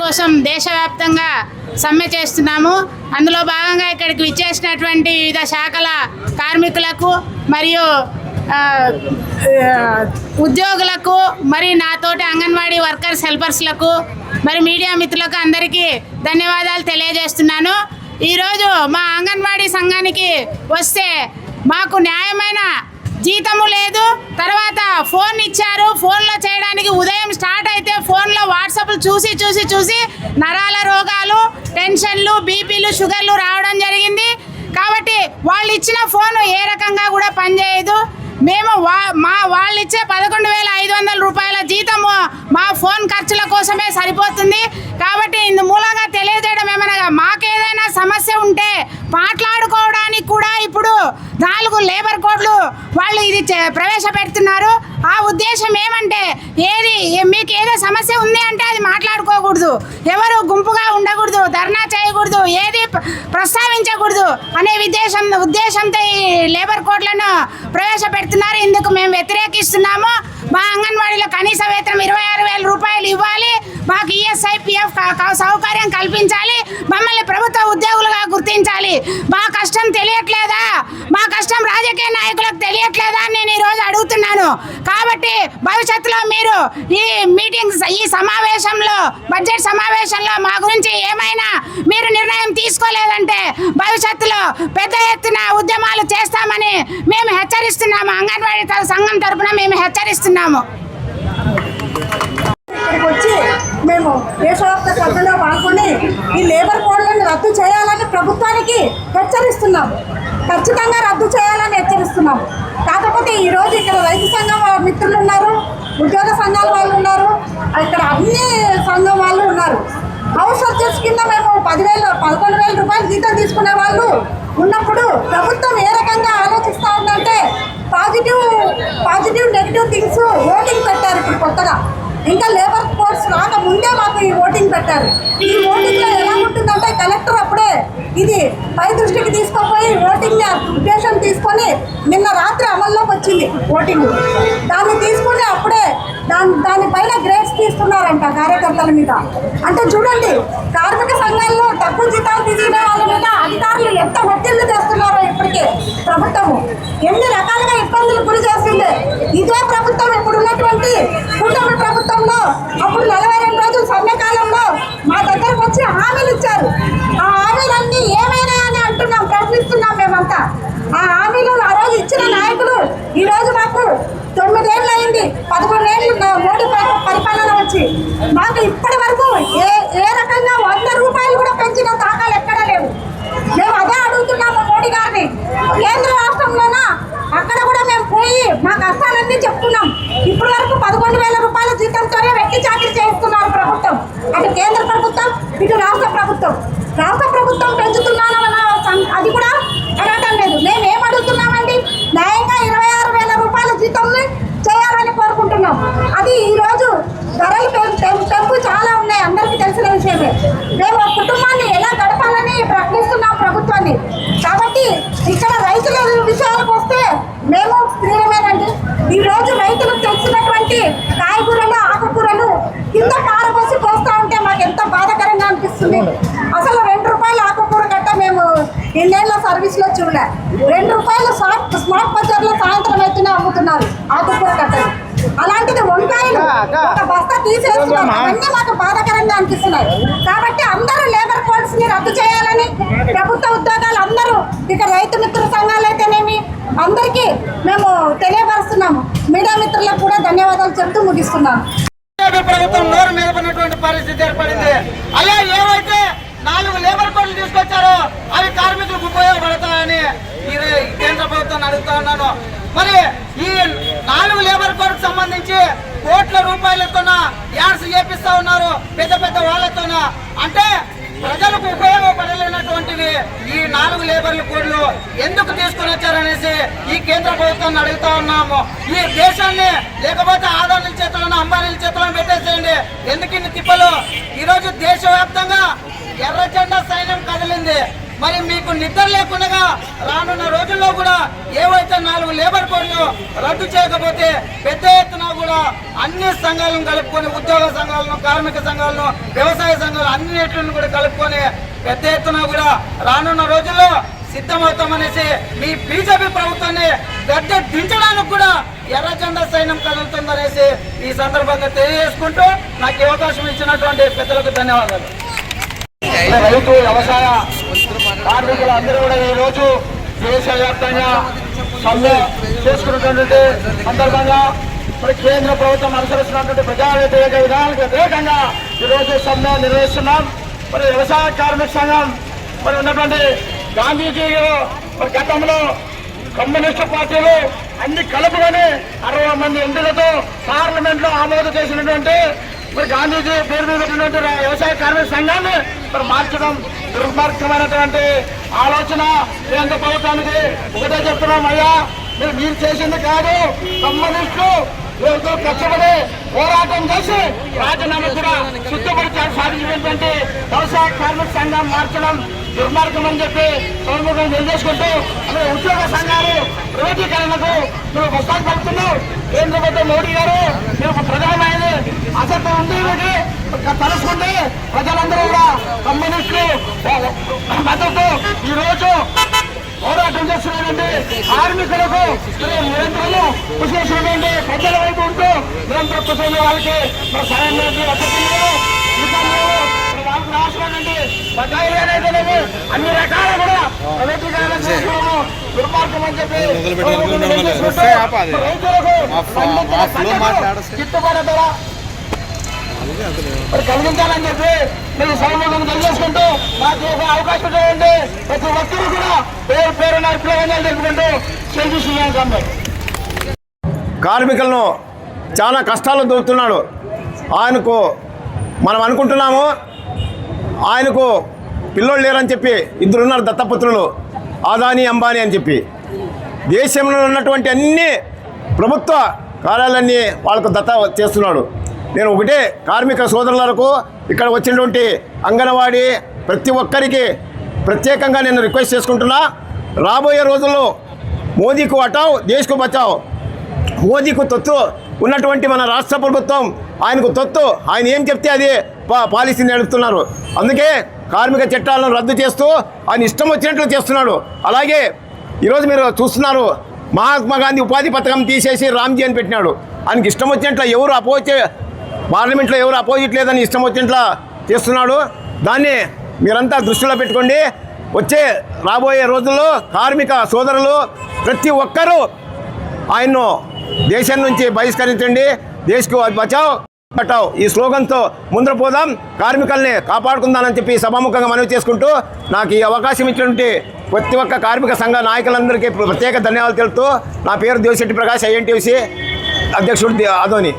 కోసం దేశవ్యాప్తంగా సమ్మె చేస్తున్నాము. అందులో భాగంగా ఇక్కడికి విచ్చేసినటువంటి వివిధ శాఖల కార్మికులకు మరియు ఉద్యోగులకు మరి నాతోటి అంగన్వాడీ వర్కర్స్ హెల్పర్స్లకు మరి మీడియా మిత్రులకు అందరికీ ధన్యవాదాలు తెలియజేస్తున్నాను. ఈరోజు మా అంగన్వాడీ సంఘానికి వస్తే మాకు న్యాయమైన జీతము లేదు. తర్వాత ఫోన్ ఇచ్చారు. ఫోన్లో చేయడానికి ఉదయం స్టార్ట్ అయితే ఫోన్లో వాట్సాప్లు చూసి నరాల రోగాలు, టెన్షన్లు, బీపీలు, షుగర్లు రావడం జరిగింది. కాబట్టి వాళ్ళు ఇచ్చిన ఫోను ఏ రకంగా కూడా పనిచేయదు. మేము వాళ్ళు ఇచ్చే 11,500 రూపాయల జీతము మా ఫోన్ ఖర్చుల కోసమే సరిపోతుంది. కాబట్టి ఇందు మూలంగా తెలియజేయడం ఏమనగా మాకేదైనా సమస్య ఉంటే మాట్లాడుకోవడానికి కూడా ఇప్పుడు 4 లేబర్ కోడ్లు వాళ్ళు ఇది ప్రవేశపెడుతున్నారు. ఆ ఉద్దేశం ఏమంటే మీకు ఏదో సమస్య ఉంది అంటే అది మాట్లాడుకోకూడదు, ఎవరు గుంపుగా ఉండకూడదు, ధర్నా చేయకూడదు, ఏది ప్రస్తావించకూడదు అనే ఉద్దేశంతో ఈ లేబర్ కోడ్లను ప్రవేశపెడుతున్నారు. ఇందుకు మేము వ్యతిరేకిస్తున్నాము. మా అంగన్వాడీలో కనీస వేతనం 26,000 రూపాయలు ఇవ్వాలి. మాకు ఈఎస్ఐ పిఎఫ్ సౌకర్యం కల్పించాలి. మమ్మల్ని ప్రభుత్వ ఉద్యోగులుగా గుర్తించాలి. మా కష్టం తెలియట్లేదా? మా కష్టం రాజకీయ నాయకులకు తెలియట్లేదా అని నేను ఈరోజు అడుగుతున్నాను. కాబట్టి భవిష్యత్తులో మీరు ఈ సమావేశంలో బడ్జెట్ సమావేశంలో మా గురించి ఏమైనా మీరు నిర్ణయం తీసుకోలేదంటే భవిష్యత్తులో పెద్ద ఎత్తున ఉద్యమాలు చేస్తామని మేము హెచ్చరిస్తున్నాము. అంగన్వాడీ సంఘం తరఫున మేము హెచ్చరిస్తున్నాము. ఇక్కడికి వచ్చి మేము దేశవ్యాప్త సభలో పాల్గొని ఈ లేబర్ కోడ్లను రద్దు చేయాలని ప్రభుత్వానికి హెచ్చరిస్తున్నాము. ఖచ్చితంగా రద్దు చేయాలని హెచ్చరిస్తున్నాము. కాకపోతే ఈరోజు ఇక్కడ రైతు సంఘం మిత్రులు ఉన్నారు, ఉద్యోగ సంఘాల వాళ్ళు ఉన్నారు, ఇక్కడ అన్ని సంఘం వాళ్ళు ఉన్నారు. హౌస్ సర్జర్స్ కింద మేము 11,000 రూపాయలు జీతం తీసుకునే వాళ్ళు ఉన్నప్పుడు ప్రభుత్వం ఏ రకంగా ఆలోచిస్తూ ఉందంటే పాజిటివ్ నెగిటివ్ థింగ్స్ ఓటింగ్ పెట్టారు. ఇప్పుడు కొత్తగా ఇంకా లేబర్ కోడ్స్ రాక ముందే మాకు ఈ ఓటింగ్ పెట్టారు. ఈ ఓటింగ్లో ఎలా ఉంటుందంటే కలెక్టర్ అప్పుడే ఇది పై దృష్టికి తీసుకుపోయి ఓటింగ్ ఉద్దేశం తీసుకొని నిన్న రాత్రి అమల్లోకి వచ్చింది ఓటింగ్. దాన్ని తీసుకుని అప్పుడే దానిపైన గ్రేడ్స్ తీస్తున్నారంట కార్యకర్తల మీద. అంటే చూడండి, కార్మిక సంఘాల్లో తక్కువ జీతాలు తీసుకునే వాళ్ళ మీద అధికారులు ఎంత ఒత్తిళ్లు చేస్తున్నారో ఇప్పటికే ప్రభుత్వము ఎన్ని రకాలుగా ఇబ్బందులు గురి చేస్తుంది. ఇదే ప్రభుత్వం ఇప్పుడు ఉన్నటువంటి కూటమి ప్రభుత్వంలో అప్పుడు 42 రోజులు సమ్మెకాలంలో మా దగ్గరకు వచ్చి హామీలు ఇచ్చారు. ఆ హామీలన్నీ ఏమైనా అని అంటున్నాం, ప్రశ్నిస్తున్నాం మేమంతా. ఆ హామీలు ఆ రోజు ఇచ్చిన నాయకులు ఈరోజు మాకు 9 ఏళ్ళు అయింది, 11 ఏళ్ళు మోడీ పరిపాలన వచ్చి మాకు ఇప్పటి వరకు ఏ రకంగా 100 రూపాయలు కూడా పెంచిన దాఖలు ఎక్కడా లేవు. మేము అదే అడుగుతున్నాము మోడీ గారిని. కేంద్ర రాష్ట్రంలోనా అక్కడ కూడా మేము పోయి మా కష్టాలన్నీ చెప్తున్నాం. ఇప్పటి వరకు 11,000 రూపాయల జీతంతోనే వెట్టి చాకరీ చేస్తున్నారు ప్రభుత్వం. అటు కేంద్ర ప్రభుత్వం, ఇటు రాష్ట్ర ప్రభుత్వం. రాష్ట్ర ప్రభుత్వం పెంచుతున్నామన్న అది కూడా అనటం లేదు. మేము ఏం అడుగుతున్నామండి, న్యాయంగా 26,000 రూపాయల జీతంని చేయాలని కోరుకుంటున్నాం. అది ఈరోజు ధరలు పెంపు చాలా ఉన్నాయి, అందరికీ తెలిసిన విషయమే. మేము కుటుంబాన్ని ఎలా గడపాలని ప్రశ్నిస్తున్నాం ప్రభుత్వాన్ని. కాబట్టి ఇక్కడ రైతుల విషయాలకు వస్తే మేము స్త్రీలమేనండి. ఈరోజు రైతులకు తెలిసినటువంటి కాయగూరలు, ఆకుకూరలు కింద పారబోసి పోస్తూ ఉంటే మాకు ఎంత బాధాకరంగా అనిపిస్తుంది. అసలు 2 రూపాయల ఆకుకూర గట్ట మేము ఇన్నేళ్ళ సర్వీస్లో చూడలే. 2 రూపాయలు స్మార్ట్ బజార్లో సాయంత్రం అయితేనే అమ్ముతున్నారు ఆకుకూర గట్టలు. అలాంటిది వంకాయలు ఒక బస్తా తీసేస్తున్నారు. అవన్నీ మాకు బాధాకరంగా అనిపిస్తున్నాయి. కాబట్టి అందరూ లేబర్ కోడ్స్ ని రద్దు చేయాలని ప్రభుత్వ ఉద్యోగాలు అందరూ ఇక రైతు మిత్ర సంఘాలు అయితేనేమి అందరికీ మేము తెలియపరుస్తున్నాము. మీడియా మిత్రులకు కూడా ధన్యవాదాలు చెప్తూ ముగిస్తున్నాను. ప్రభుత్వం నోరు మెదపనటువంటి పరిస్థితి ఏర్పడింది. అలా ఏవైతే 4 లేబర్ కోడ్లు తీసుకొచ్చారో అవి కార్మికులకు ఉపయోగపడతాయని ఈ కేంద్ర ప్రభుత్వాన్ని అడుగుతా ఉన్నాను. మరి ఈ 4 లేబర్ కోడ్కు సంబంధించి కోట్ల రూపాయలతో యాడ్స్ చేపిస్తా ఉన్నారు పెద్ద వాళ్ళతోన. అంటే ప్రజలకు ఉపయోగపడలేనటువంటివి ఈ 4 లేబర్ల కోడ్లు ఎందుకు తీసుకుని వచ్చారనేసి ఈ కేంద్ర ప్రభుత్వాన్ని అడుగుతా ఉన్నాము. ఈ దేశాన్ని లేకపోతే ఆదానుల చేతులను, అంబానీల చేతులను పెట్టేసేయండి. ఎందుకు ఇన్ని తిప్పలు? ఈరోజు దేశవ్యాప్తంగా ఎర్ర జెండా సైన్యం కదిలింది. మరి మీకు నిద్ర లేకుండా రానున్న రోజుల్లో కూడా ఏవైతే 4 లేబర్ కోడ్లు రద్దు చేయకపోతే పెద్ద ఎత్తున కూడా అన్ని సంఘాలను కలుపుకొని, ఉద్యోగ సంఘాలను, కార్మిక సంఘాలను, వ్యవసాయ సంఘాలు అన్నిటిని కూడా కలుపుకొని పెద్ద ఎత్తున కూడా రానున్న రోజుల్లో సిద్ధమవుతామనేసి మీ బీజేపీ ప్రభుత్వాన్ని గద్దె దించడానికి కూడా ఎర్ర జెండా సైన్యం కదులుతుందనేసి ఈ సందర్భంగా తెలియజేసుకుంటూ నాకు ఈ అవకాశం ఇచ్చినటువంటి పెద్దలకు ధన్యవాదాలు. రైతు వ్యవసాయ కార్మికులు అందరూ కూడా ఈ రోజు దేశవ్యాప్తంగా సమ్మె చేసుకున్నటువంటి సందర్భంగా మరి కేంద్ర ప్రభుత్వం అనుసరిస్తున్నటువంటి ప్రజా వ్యతిరేక విధానాలకు వ్యతిరేకంగా ఈరోజు సమ్మె నిర్వహిస్తున్నాం. మరి వ్యవసాయ కార్మిక సంఘం మరి ఉన్నటువంటి గాంధీజీ మరి గతంలో కమ్యూనిస్టు పార్టీలు అన్ని కలుపుకొని 60 మంది ఎంపీలతో పార్లమెంట్ లో ఆమోదం చేసినటువంటి మరి గాంధీజీ పేరు మీద పెట్టినటువంటి వ్యవసాయ కార్మిక సంఘాన్ని మరి మార్చడం దుర్మార్గమైనటువంటి ఆలోచన. కేంద్ర ప్రభుత్వానికి ఒకటే చెప్తున్నాం, అయ్యా మీరు చేసింది కాదు, కమ్యూనిస్టులు కష్టపడి పోరాటం చేసి రాజీనామా కూడా సిద్ధపడి సాధించినటువంటి వ్యవసాయ కార్మిక సంఘం మార్చడం దుర్మార్గం అని చెప్పి సౌముఖం తెలియజేసుకుంటూ ఉద్యోగ సంఘాలు ప్రైవేటీకరణకు మీరు వస్తాను పడుతున్నావు. కేంద్ర ప్రభుత్వం మోడీ గారు మీరు ప్రధానమైన అసలు ఉంది తలుసుకుంటే ప్రజలందరూ కూడా కమ్యూనిస్టులు మద్దతు ఈ రోజు పోరాటం చేస్తున్నటువంటి కార్మికులకు నిరంతరం కృషి చేసినటువంటి ప్రజల వైపు ఉంటూ నిరంతరం కృషి వాళ్ళకి సహాయం రాష్ట్రానికి బకాయిలు ఏదైతే లేవు అన్ని రకాల కూడా ప్రైవేటీకరణ చేసుకోవడము దుర్మార్గం అని చెప్పి రైతులకు గిట్టుబాటు ధర కలిగించాలని చెప్పి మీరు సౌమ్యంగా తెలియజేసుకుంటూ మాకు ఒక అవకాశం చేయండి. ప్రతి ఒక్కరూ కూడా పేరున అభిప్రాయాలు తెలుపుకుంటూ చేస్తున్నాను. కార్మికులను చాలా కష్టాలు దొరుకుతున్నాడు. ఆయనకు మనం అనుకుంటున్నాము ఆయనకు పిల్లోళ్ళు లేరని చెప్పి 2 ఉన్నారు దత్తపుత్రులు, ఆదాని అంబానీ అని చెప్పి. దేశంలో ఉన్నటువంటి అన్ని ప్రభుత్వ కార్యాలన్నీ వాళ్ళకు దత్త చేస్తున్నాడు. నేను ఒకటే కార్మిక సోదరులకు ఇక్కడ వచ్చినటువంటి అంగన్వాడీ ప్రతి ఒక్కరికి ప్రత్యేకంగా నేను రిక్వెస్ట్ చేసుకుంటున్నా, రాబోయే రోజుల్లో మోదీకు హటావ్ దేశ్కు బచావ్, మోదీకు తొత్తు ఉన్నటువంటి మన రాష్ట్ర ప్రభుత్వం ఆయనకు తొత్తు, ఆయన ఏం చెప్తే అది పాలసీ నడుపుతున్నారు. అందుకే కార్మిక చట్టాలను రద్దు చేస్తూ ఆయన ఇష్టం వచ్చినట్లు చేస్తున్నాడు. అలాగే ఈరోజు మీరు చూస్తున్నారు, మహాత్మా గాంధీ ఉపాధి పథకం తీసేసి రామ్జీ అని పెట్టినాడు. ఆయనకి ఇష్టం వచ్చినట్లు ఎవరు పార్లమెంట్లో ఎవరు అపోజిట్ లేదని ఇష్టం వచ్చినట్లా చేస్తున్నాడు. దాన్ని మీరంతా దృష్టిలో పెట్టుకోండి. వచ్చే రాబోయే రోజుల్లో కార్మిక సోదరులు ప్రతి ఒక్కరూ ఆయన్ను దేశం నుంచి బహిష్కరించండి. దేశ్కు బచావ్ బటావ్ ఈ స్లోగన్తో ముందర పోదాం, కార్మికుల్ని కాపాడుకుందామని చెప్పి సభాముఖంగా మనవి చేసుకుంటూ నాకు ఈ అవకాశం ఇచ్చినటువంటి ప్రతి ఒక్క కార్మిక సంఘ నాయకులందరికీ ప్రత్యేక ధన్యవాదాలు తెలుపుతూ నా పేరు దేవిశెట్టి ప్రకాష్, INTUC అధ్యక్షుడు అదోని.